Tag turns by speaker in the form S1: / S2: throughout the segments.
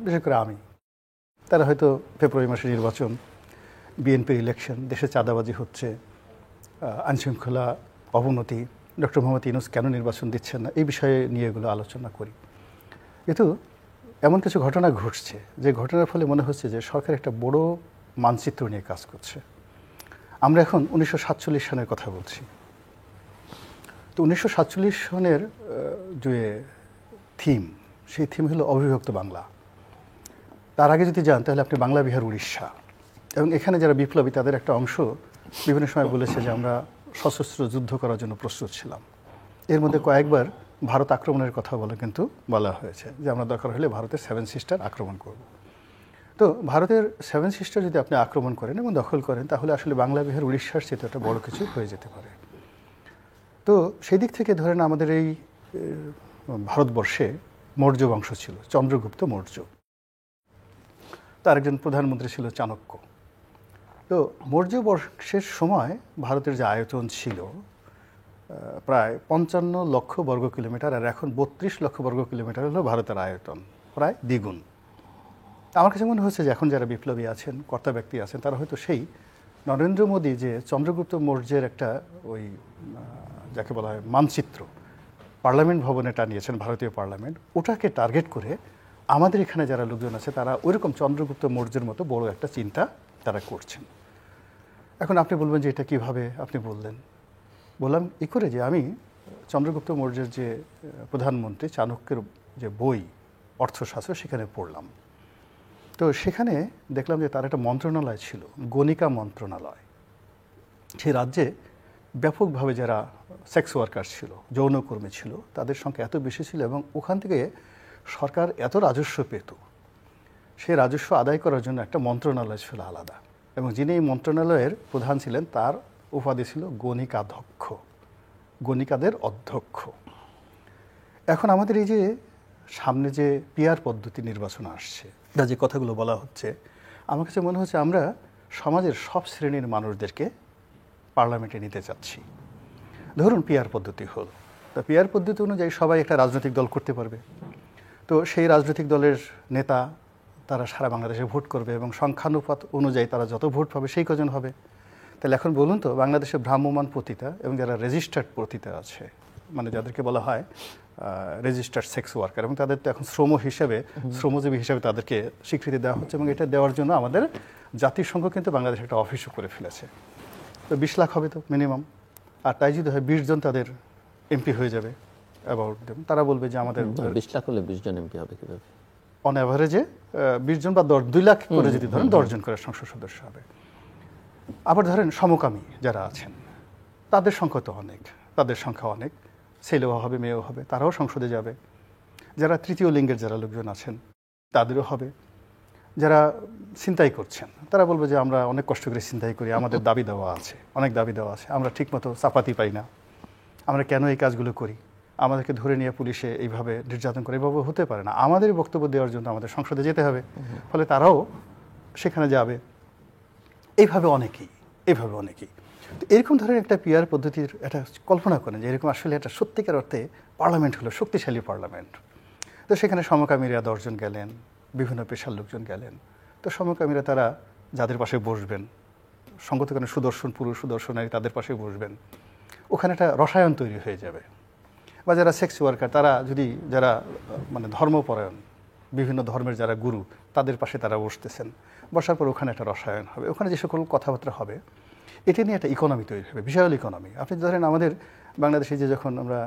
S1: বিশেষ করে আমি, তারা হয়তো ফেব্রুয়ারি মাসে নির্বাচন, বিএনপির ইলেকশন, দেশে চাঁদাবাজি হচ্ছে, আইনশৃঙ্খলা অবনতি, ডক্টর মোহাম্মদ ইউনূস কেন নির্বাচন দিচ্ছেন না, এই বিষয়ে নিয়ে এগুলো আলোচনা করি। কিন্তু এমন কিছু ঘটনা ঘটছে যে ঘটনার ফলে মনে হচ্ছে যে সরকার একটা বড় মানচিত্র নিয়ে কাজ করছে। আমরা এখন 1947 সনের কথা বলছি। তো 1947 সনের যে থিম, সেই থিম হলো অবিভক্ত বাংলা। তার আগে যদি যান তাহলে আপনি বাংলা, বিহার, উড়িষ্যা, এবং এখানে যারা বিপ্লবী তাদের একটা অংশ বিভিন্ন সময় বলেছে যে আমরা সশস্ত্র যুদ্ধ করার জন্য প্রস্তুত ছিলাম। এর মধ্যে কয়েকবার ভারত আক্রমণের কথা বলা হয়েছে যে আমরা দরকার হলে ভারতের 7 সিস্টার আক্রমণ করব। তো ভারতের 7 সিস্টার যদি আপনি আক্রমণ করেন এবং দখল করেন তাহলে আসলে বাংলা, বিহার, উড়িষ্যার চেয়ে একটা বড় কিছু হয়ে যেতে পারে। তো সেই দিক থেকে ধরেন আমাদের এই ভারতবর্ষে মৌর্য বংশ ছিল, চন্দ্রগুপ্ত মৌর্য। তার একজন প্রধানমন্ত্রী ছিল চাণক্য। তো মৌর্য বর্ষের সময় ভারতের যে আয়তন ছিল প্রায় 55 লক্ষ বর্গ কিলোমিটার, আর এখন 32 লক্ষ বর্গ কিলোমিটার হলো ভারতের আয়তন, প্রায় দ্বিগুণ। আমার কাছে মনে হচ্ছে যে এখন যারা বিপ্লবী আছেন, কর্তা ব্যক্তি আছেন, তারা হয়তো সেই নরেন্দ্র মোদী যে চন্দ্রগুপ্ত মৌর্যের একটা ওই যাকে বলা হয় মানচিত্র পার্লামেন্ট ভবনে টানিয়েছেন, ভারতীয় পার্লামেন্ট, ওটাকে টার্গেট করে আমাদের এখানে যারা লোকজন আছে তারা ওইরকম চন্দ্রগুপ্ত মৌর্যের মতো বড় একটা চিন্তা তারা করছেন। এখন আপনি বলবেন যে এটা কিভাবে আপনি বললাম এই করে যে আমি চন্দ্রগুপ্ত মৌর্যের যে প্রধানমন্ত্রী চাণক্যের যে বই অর্থশাস্ত্র সেখানে পড়লাম। তো সেখানে দেখলাম যে তার একটা মন্ত্রণালয় ছিল, গণিকা মন্ত্রণালয়। সেই রাজ্যে ব্যাপকভাবে যারা সেক্স ওয়ার্কার ছিল, যৌনকর্মী ছিল, তাদের সংখ্যা এত বেশি ছিল এবং ওখান থেকে সরকার এত রাজস্ব পেত, সেই রাজস্ব আদায় করার জন্য একটা মন্ত্রণালয় ছিল আলাদা, এবং যিনি এই মন্ত্রণালয়ের প্রধান ছিলেন তার উপাধি ছিল গণিকাধ্যক্ষ, গণিকাদের অধ্যক্ষ। এখন আমাদের এই যে সামনে যে পিআর পদ্ধতি নির্বাচন আসছে, যে কথাগুলো বলা হচ্ছে, আমার কাছে মনে হচ্ছে আমরা সমাজের সব শ্রেণীর মানুষদেরকে পার্লামেন্টে নিতে চাচ্ছি। ধরুন পিআর পদ্ধতি হল, তা পিআর পদ্ধতি অনুযায়ী সবাই একটা রাজনৈতিক দল করতে পারবে। তো সেই রাজনৈতিক দলের নেতা তারা সারা বাংলাদেশে ভোট করবে এবং সংখ্যানুপাত অনুযায়ী তারা যত ভোট পাবে সেই কজন হবে। তাহলে এখন বলুন তো, বাংলাদেশে ভ্রাম্যমাণ পতিতা এবং যারা রেজিস্টার্ড পতিতা আছে, মানে যাদেরকে বলা হয় রেজিস্টার্ড সেক্স ওয়ার্কার, এবং তাদের তো এখন শ্রমজীবী হিসেবে তাদেরকে স্বীকৃতি দেওয়া হচ্ছে, এবং এটা দেওয়ার জন্য আমাদের জাতিসংঘ কিন্তু বাংলাদেশে একটা অফিসও করে ফেলেছে। তো 20 লাখ হবে তো মিনিমাম, আর তাই যদি হয় 20 জন তাদের এমপি হয়ে যাবে অ্যাবাউট দেম। তারা বলবে যে আমাদের
S2: 20 লাখ হলে 20 জন এমপি হবে কিভাবে?
S1: অন অ্যাভারেজে 20 জন বা 2 লাখ করে যদি ধরেন 10 জন করে সংসদ সদস্য হবে। আবার ধরেন সমকামী যারা আছেন তাদের সংখ্যা তো অনেক, তাদের সংখ্যা অনেক, ছেলেও হবে মেয়েও হবে, তারাও সংসদে যাবে। যারা তৃতীয় লিঙ্গের যারা লোকজন আছেন তাদেরও হবে। যারা ছিনতাই করছেন তারা বলবে যে আমরা অনেক কষ্ট করে ছিনতাই করি, আমাদের দাবি দেওয়া আছে, অনেক দাবি দেওয়া আছে, আমরা ঠিকমতো চাপাতি পাই না, আমরা কেন এই কাজগুলো করি, আমাদেরকে ধরে নিয়ে পুলিশে এইভাবে নির্যাতন করে, এইভাবে হতে পারে না, আমাদের বক্তব্য দেওয়ার জন্য আমাদের সংসদে যেতে হবে। ফলে তারাও সেখানে যাবে। এইভাবে অনেকেই তো এরকম ধরনের একটা পিআর পদ্ধতির একটা কল্পনা করেন যে এরকম আসলে একটা সত্যিকার অর্থে পার্লামেন্ট হলো শক্তিশালী পার্লামেন্ট। তো সেখানে সমকামীরা 10 জন গেলেন, বিভিন্ন পেশার লোকজন গেলেন। তো সমকামীরা তারা যাদের পাশে বসবেন, সঙ্গত কারণে সুদর্শন পুরুষ, সুদর্শন নারী তাদের পাশে বসবেন, ওখানে একটা রসায়ন তৈরি হয়ে যাবে। বা যারা সেক্স ওয়ার্কার তারা যদি যারা মানে ধর্মপরায়ণ, বিভিন্ন ধর্মের যারা গুরু, তাদের পাশে তারা বসতেছেন, বসার পর ওখানে একটা রসায়ন হবে, ওখানে যে সকল কথাবার্তা হবে এটা নিয়ে একটা ইকোনমি তৈরি হবে, বিশাল ইকোনমি। আপনি ধরেন আমাদের বাংলাদেশে যে যখন আমরা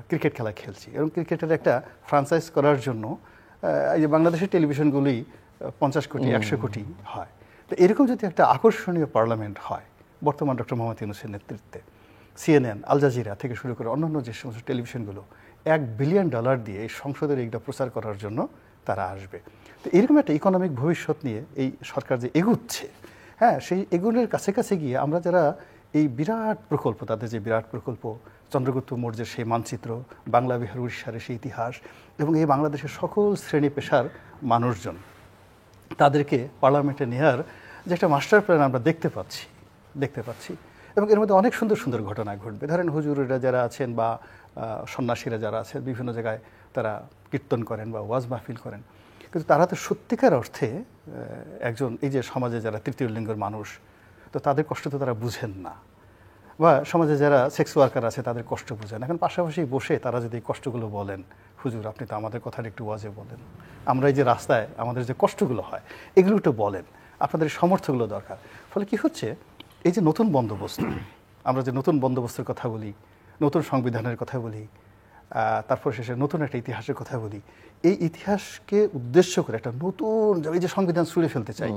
S1: ক্রিকেট খেলা খেলছি এবং ক্রিকেটের একটা ফ্রাঞ্চাইজ করার জন্য এই যে বাংলাদেশের টেলিভিশনগুলি 50 কোটি 100 কোটি হয়, তো এরকম যদি একটা আকর্ষণীয় পার্লামেন্ট হয় বর্তমান ডক্টর মোহাম্মদ ইউনূসের নেতৃত্বে, CNN, আল জাজিরা থেকে শুরু করে অন্যান্য যে সমস্ত টেলিভিশনগুলো $1 বিলিয়ন দিয়ে এই সংসদের এইটা প্রচার করার জন্য তারা আসবে। তো এরকম একটা ইকোনমিক ভবিষ্যৎ নিয়ে এই সরকার যে এগুচ্ছে, হ্যাঁ, সেই এগুলোর কাছে গিয়ে আমরা যারা এই বিরাট প্রকল্প, তাদের যে বিরাট প্রকল্প, চন্দ্রগুপ্ত মৌর্যের সেই মানচিত্র, বাংলা, বিহার, উড়িষ্যার সেই ইতিহাস, এবং এই বাংলাদেশের সকল শ্রেণী পেশার মানুষজন তাদেরকে পার্লামেন্টে নেওয়ার যে একটা মাস্টার প্ল্যান আমরা দেখতে পাচ্ছি, এবং এর মধ্যে অনেক সুন্দর সুন্দর ঘটনা ঘটবে। ধরেন হুজুরেরা যারা আছেন বা সন্ন্যাসীরা যারা আছেন বিভিন্ন জায়গায় তারা কীর্তন করেন বা ওয়াজ মাহফিল করেন, কিন্তু তারা তো সত্যিকার অর্থে একজন এই যে সমাজে যারা তৃতীয় লিঙ্গের মানুষ, তো তাদের কষ্ট তো তারা বুঝেন না, বা সমাজে যারা সেক্স ওয়ার্কার আছে তাদের কষ্ট বুঝেন। এখন পাশাপাশি বসে তারা যদি এই কষ্টগুলো বলেন, হুজুর আপনি তো আমাদের কথাটা একটু ওয়াজে বলেন, আমরা এই যে রাস্তায় আমাদের যে কষ্টগুলো হয় এগুলো একটু বলেন, আপনাদের সামর্থ্যগুলো দরকার। ফলে কি হচ্ছে, এই যে নতুন বন্দোবস্ত, আমরা যে নতুন বন্দোবস্তের কথা বলি, নতুন সংবিধানের কথা বলি, তারপর শেষে নতুন একটা ইতিহাসের কথা বলি, এই ইতিহাসকে উদ্দেশ্য করে একটা নতুন এই যে সংবিধান ছুঁড়ে ফেলতে চাই।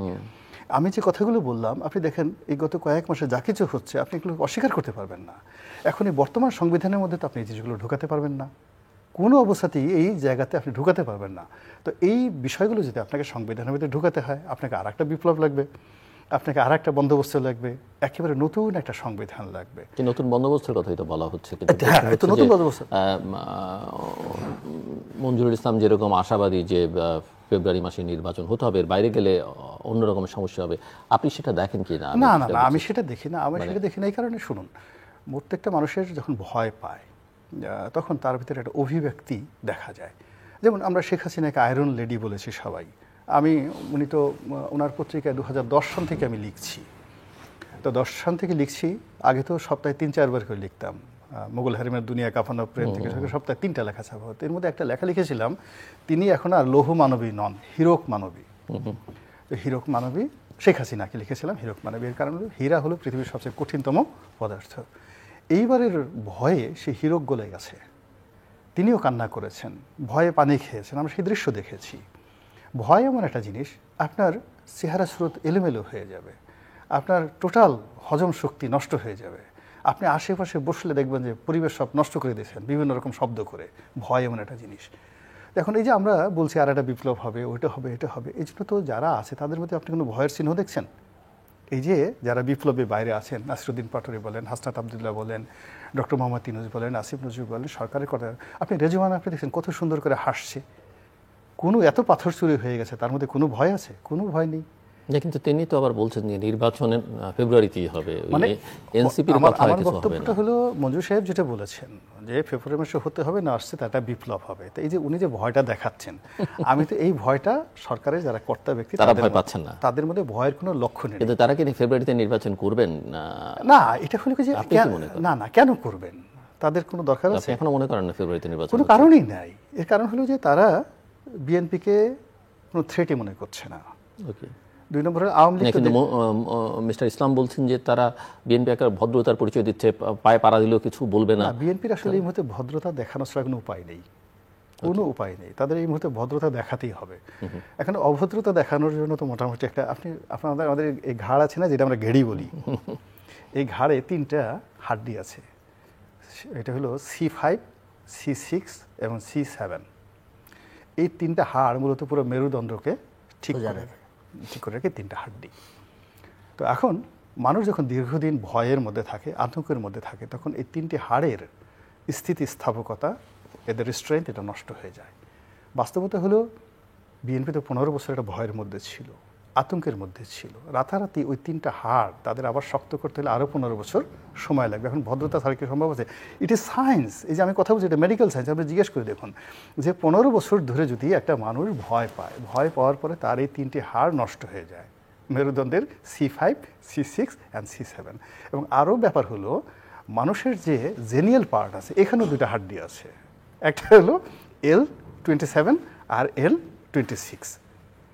S1: আমি যে কথাগুলো বললাম, আপনি দেখেন এই গত কয়েক মাসে যা কিছু হচ্ছে আপনি এগুলো অস্বীকার করতে পারবেন না। এখন এই বর্তমান সংবিধানের মধ্যে তো আপনি এই জিনিসগুলো ঢুকাতে পারবেন না, কোনো অবস্থাতেই এই জায়গাতে আপনি ঢুকাতে পারবেন না। তো এই বিষয়গুলো যদি আপনাকে সংবিধানের মধ্যে ঢুকাতে হয়, আপনাকে আর একটা বিপ্লব লাগবে, আপনাকে আর একটা বন্দোবস্ত লাগবে, একেবারে নতুন একটা সংবিধান লাগবে।
S2: নতুন বন্দোবস্তের কথাই তো বলা হচ্ছে, কিন্তু
S1: নতুন বন্দোবস্ত।
S2: মঞ্জুরুল ইসলাম যেরকম আশাবাদী যে ফেব্রুয়ারি মাসে নির্বাচন হতে হবে, এর বাইরে গেলে অন্যরকম সমস্যা হবে, আপনি সেটা দেখেন কি না?
S1: না না না, আমি সেটা দেখি না। আমি সেটা দেখি না এই কারণে, শুনুন, প্রত্যেকটা মানুষের যখন ভয় পায় তখন তার ভিতরে একটা অভিব্যক্তি দেখা যায়। যেমন আমরা শেখ হাসিনাকে আয়রন লেডি বলেছি সবাই। উনি তো ওনার পত্রিকায় 2010 সাল থেকে আমি লিখছি, তো 10 সাল থেকে লিখছি। আগে তো সপ্তাহে 3-4 বার করে লিখতাম, মোগল হারিমের দুনিয়া কাফানো প্রেম থেকে সপ্তাহে 3টা লেখা ছাপা হতো। এর মধ্যে একটা লেখা লিখেছিলাম, তিনি এখন আর লৌহ মানবী নন, হীরক মানবী। তো হীরক মানবী শেখ হাসিনাকে লিখেছিলাম হীরক মানবী। এর কারণ হলো হীরা হলো পৃথিবীর সবচেয়ে কঠিনতম পদার্থ। এইবারের ভয়ে সে হীরক গলে গেছে, তিনিও কান্না করেছেন, ভয়ে পানি খেয়েছেন, আমরা সেই দৃশ্য দেখেছি। ভয় এমন একটা জিনিস, আপনার চেহারা স্রোত এলোমেলো হয়ে যাবে, আপনার টোটাল হজম শক্তি নষ্ট হয়ে যাবে। আপনি আশেপাশে বসলে দেখবেন যে পরিবেশ সব নষ্ট করে দিয়েছেন বিভিন্ন রকম শব্দ করে। ভয় এমন একটা জিনিস। এখন এই যে আমরা বলছি আর একটা বিপ্লব হবে, ওইটা হবে, এটা হবে, এই জন্য তো যারা আছে তাদের মধ্যে আপনি কোনো ভয়ের চিহ্ন দেখছেন? এই যে যারা বিপ্লবের বাইরে আছেন, নাসিরুদ্দিন পাটোয়ারি বলেন, হাসনাত আবদুল্লাহ বলেন, ডক্টর মোহাম্মদ ইউনূস বলেন, আসিফ নজরুল বলেন, সরকারের কথা, আপনি রেজওয়ানা আপনি দেখছেন কত সুন্দর করে হাসছে। কোনো এত পাথর চুরি হয়ে গেছে, তার মধ্যে কোনো ভয় আছে? কোনো ভয় নেই।
S2: কিন্তু তিনি তো আবার বলছেন যে নির্বাচন ফেব্রুয়ারিতেই হবে,
S1: মানে
S2: এনসিপির কথা
S1: আমার
S2: কিছু হবে
S1: বক্তব্যটা
S2: না।
S1: হলো, মঞ্জু সাহেব যেটা বলেছেন যে ফেব্রুয়ারি মাসে হতে হবে না, আসছে তাটা বিপ্লব হবে। তো এই যে উনি যে ভয়টা দেখাচ্ছেন, আমি তো এই ভয়টা সরকারের যারা কর্তা ব্যক্তি
S2: তারা ভয় পাচ্ছেন না,
S1: তাদের মধ্যে ভয়ের কোনো লক্ষণ নেই।
S2: কিন্তু তারা কি ফেব্রুয়ারিতে নির্বাচন করবেন
S1: না? এটা হলো কি যে না না, কেন করবেন? তাদের কোনো দরকার আছে?
S2: এখনো মনে করেন না ফেব্রুয়ারিতে নির্বাচন?
S1: কোনো কারণই নাই। এর কারণ হলো যে তারা বিএনপিকে কোনো থ্রেটই মনে করছে না।
S2: ওকে।
S1: 2 নম্বরে আওয়ামী লীগ।
S2: কিন্তু মিস্টার ইসলাম বলছেন যে তারা বিএনপি একটা ভদ্রতার পরিচয় দিচ্ছে, পায়ে পাড়া দিলেও কিছু বলবে না।
S1: বিএনপির আসলে এই মুহূর্তে ভদ্রতা দেখানো ছাড়া কোনো উপায় নেই, কোনো উপায় নেই। তাদের এই মুহূর্তে ভদ্রতা দেখাতেই হবে। এখন অভদ্রতা দেখানোর জন্য তো মোটামুটি একটা আমাদের এই ঘাড় আছে না, যেটা আমরা ঘেড়ি বলি, এই ঘাড়ে 3টা হাড্ডি আছে। এটা হলো C5, C6 এবং C7। এই 3টা হাড় মূলত পুরো মেরুদণ্ডকে ঠিক করে রাখে, 3টা হাড্ডি। তো এখন মানুষ যখন দীর্ঘদিন ভয়ের মধ্যে থাকে, আতঙ্কের মধ্যে থাকে, তখন এই 3টি হাড়ের স্থিতিস্থাপকতা, এদের স্ট্রেংথ, এটা নষ্ট হয়ে যায়। বাস্তবতা হলো বিএনপি তো 15 বছর একটা ভয়ের মধ্যে ছিল, আতঙ্কের মধ্যে ছিল। রাতারাতি ওই 3টা হাড় তাদের আবার শক্ত করতে হলে আরও 15 বছর সময় লাগবে। এখন ভদ্রতা ছাড়া কি সম্ভব আছে? It is science. এই যে আমি কথা বলছি, এটা মেডিকেল সায়েন্স। আপনি জিজ্ঞেস করে দেখুন যে 15 বছর ধরে যদি একটা মানুষ ভয় পায়, ভয় পাওয়ার পরে তার এই 3টি হাড় নষ্ট হয়ে যায়, মেরুদণ্ডের C5, C6 অ্যান্ড C7। এবং আরও ব্যাপার হলো, মানুষের যে জেনিয়াল পার্ট আছে, এখানেও 2টা হাড্ডি আছে। একটা হলো L27 আর L26,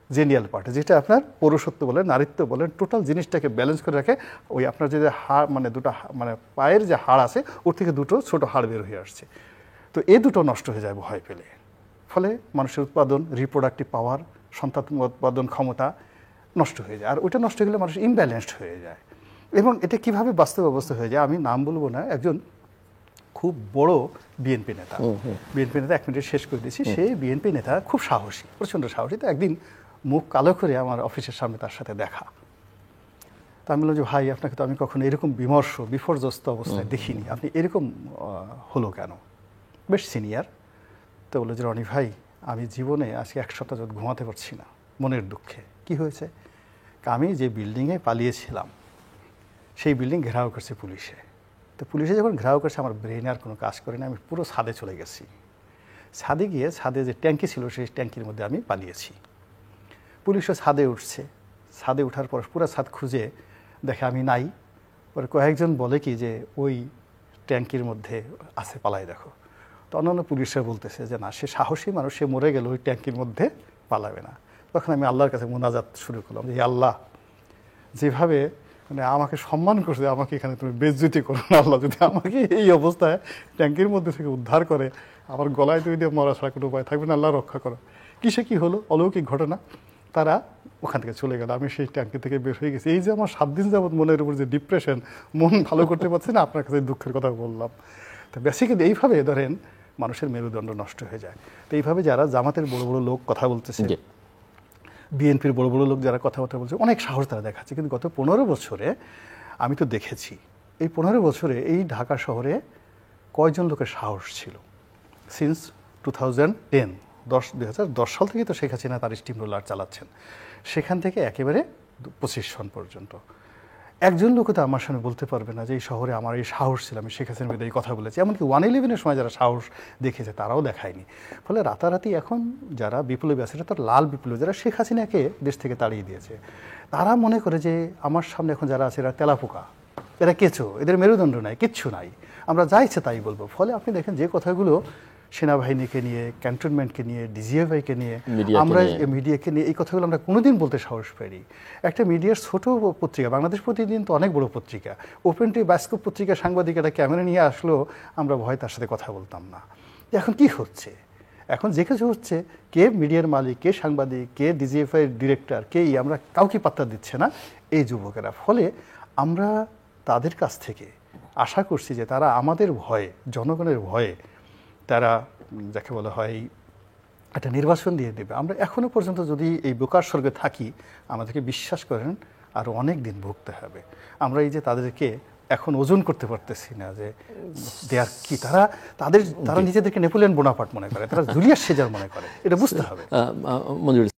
S1: জেনিয়াল পার্ট, যেটা আপনার পুরুষত্ব বলেন, নারীত্ব বলেন, টোটাল জিনিসটাকে ব্যালেন্স করে রাখে। ওই আপনার যে হাড়, মানে 2টা মানে পায়ের যে হাড় আছে, ওর থেকে 2টো ছোট হাড় বের হয়ে আসছে। তো এই 2টো নষ্ট হয়ে যায় ভয় পেলে। ফলে মানুষের উৎপাদন, রিপ্রোডাক্টিভ পাওয়ার, সন্তান উৎপাদন ক্ষমতা নষ্ট হয়ে যায়। আর ওইটা নষ্ট হয়ে গেলে মানুষ ইমব্যালেন্সড হয়ে যায়। এবং এটা কিভাবে বাস্তব অবস্থা হয়ে যায়, আমি নাম বলবো না, একজন খুব বড় বিএনপি নেতা, 1 মিনিটে শেষ করে দিচ্ছি, সেই বিএনপি নেতা খুব সাহসী, প্রচণ্ড সাহসী। তো একদিন মুখ কালো করে আমার অফিসের সামনে তার সাথে দেখা। তা আমি বললাম যে ভাই, আপনাকে তো আমি কখনো এরকম বিপর্যস্ত অবস্থায় দেখিনি, আপনি এরকম হলো কেন? বেশ সিনিয়র। তো বললো যে রনি ভাই, আমি জীবনে আজকে 1 সপ্তাহ যাবত ঘুমাতে পারছি না, মনের দুঃখে। কি হয়েছে? আমি যে বিল্ডিংয়ে পালিয়েছিলাম, সেই বিল্ডিং ঘেরাও করছে পুলিশে। তো পুলিশে যখন ঘেরাও করছে, আমার ব্রেনে আর কোনো কাজ করে না, আমি পুরো ছাদে চলে গেছি। ছাদে গিয়ে ছাদে যে ট্যাঙ্কি ছিল, সেই ট্যাঙ্কির মধ্যে আমি পালিয়েছি। পুলিশও ছাদে উঠছে, ছাদে ওঠার পর পুরো ছাদ খুঁজে দেখে আমি নাই। পরে কয়েকজন বলে কি যে ওই ট্যাঙ্কির মধ্যে আছে, পালাই দেখো। তো অন্যান্য পুলিশরা বলতেছে যে না, সে সাহসী মানুষ, সে মরে গেল, ওই ট্যাঙ্কির মধ্যে পালাবে না। তখন আমি আল্লাহর কাছে মোনাজাত শুরু করলাম যে আল্লাহ, যেভাবে মানে আমাকে সম্মান করছে, আমাকে এখানে তুমি বেজ্জতি করো না আল্লাহ। যদি আমাকে এই অবস্থায় ট্যাঙ্কির মধ্যে থেকে উদ্ধার করে, আমার গলায় তুমি দিয়ে মরা ছাড়া কোনো উপায় থাকবে না, আল্লাহ রক্ষা করো। কিসে কি হলো, অলৌকিক ঘটনা, তারা ওখান থেকে চলে গেল। আমি সেই ট্যাঙ্কি থেকে বের হয়ে গেছি। এই যে আমার 7 দিন যাবৎ মনের উপর যে ডিপ্রেশন, মন ভালো করতে পারছি না, আপনার কাছে দুঃখের কথা বললাম। তো বেসিক্যালি এইভাবে ধরেন মানুষের মেরুদণ্ড নষ্ট হয়ে যায়। তো এইভাবে যারা জামাতের বড় বড় লোক কথা বলতেছে, বিএনপির বড় বড় লোক যারা কথাবার্তা বলছে, অনেক সাহস তারা দেখাচ্ছে। কিন্তু গত 15 বছরে আমি তো দেখেছি, এই 15 বছরে এই ঢাকা শহরে কয়জন লোকের সাহস ছিল। সিন্স 2010 সাল থেকে তো শেখ হাসিনা তার স্টিম রোলার চালাচ্ছেন, সেখান থেকে একেবারে 25 সন পর্যন্ত একজন লোক তো আমার সামনে বলতে পারবে না যে এই শহরে আমার এই সাহস ছিল, আমি শেখ হাসিনার বিরুদ্ধে এই কথা বলেছি। এমনকি 111-এর সময় যারা সাহস দেখেছে তারাও দেখায়নি। ফলে রাতারাতি এখন যারা বিপ্লবী আছে, এটা তার লাল বিপ্লবী, যারা শেখ হাসিনাকে দেশ থেকে তাড়িয়ে দিয়েছে, তারা মনে করে যে আমার সামনে এখন যারা আছে এরা তেলাপোকা, এরা কেঁচো, এদের মেরুদণ্ড নাই, কিচ্ছু নাই, আমরা যা ইচ্ছে তাই বলবো। ফলে আপনি দেখেন যে কথাগুলো সেনাবাহিনীকে নিয়ে, ক্যান্টনমেন্টকে নিয়ে, ডিজিএফআইকে নিয়ে, আমরা মিডিয়াকে নিয়ে, এই কথাগুলো আমরা কোনোদিন বলতে সাহস পাইনি। একটা মিডিয়ার ছোট পত্রিকা, বাংলাদেশ প্রতিদিন তো অনেক বড় পত্রিকা, ওপেন টি বাস্কোপ পত্রিকা সাংবাদিক একটা ক্যামেরা নিয়ে আসলো, আমরা ভয় তার সাথে কথা বলতাম না। এখন কি হচ্ছে, এখন যে কিছু হচ্ছে, কে মিডিয়ার মালিক, কে সাংবাদিক, কে ডিজিএফআই ডিরেক্টর, কেই আমরা কাউকে পাত্তা দিচ্ছে না এই যুবকেরা। ফলে আমরা তাদের কাছ থেকে আশা করছি যে তারা আমাদের ভয়ে, জনগণের ভয়ে তারা যাকে বলা হয় একটা নির্বাচন দিয়ে দেবে। আমরা এখনো পর্যন্ত যদি এই বোকার স্বর্গে থাকি, আমাদেরকে বিশ্বাস করেন আরও অনেক দিন ভুগতে হবে। আমরা এই যে তাদেরকে এখন ওজন করতে পারতেছি না যে দেয়ার কি, তারা নিজেদেরকে নেপোলিয়ন বোনাপার্ট মনে করে, তারা জুলিয়াস সিজার মনে করে, এটা বুঝতে হবে।
S2: মঞ্জুর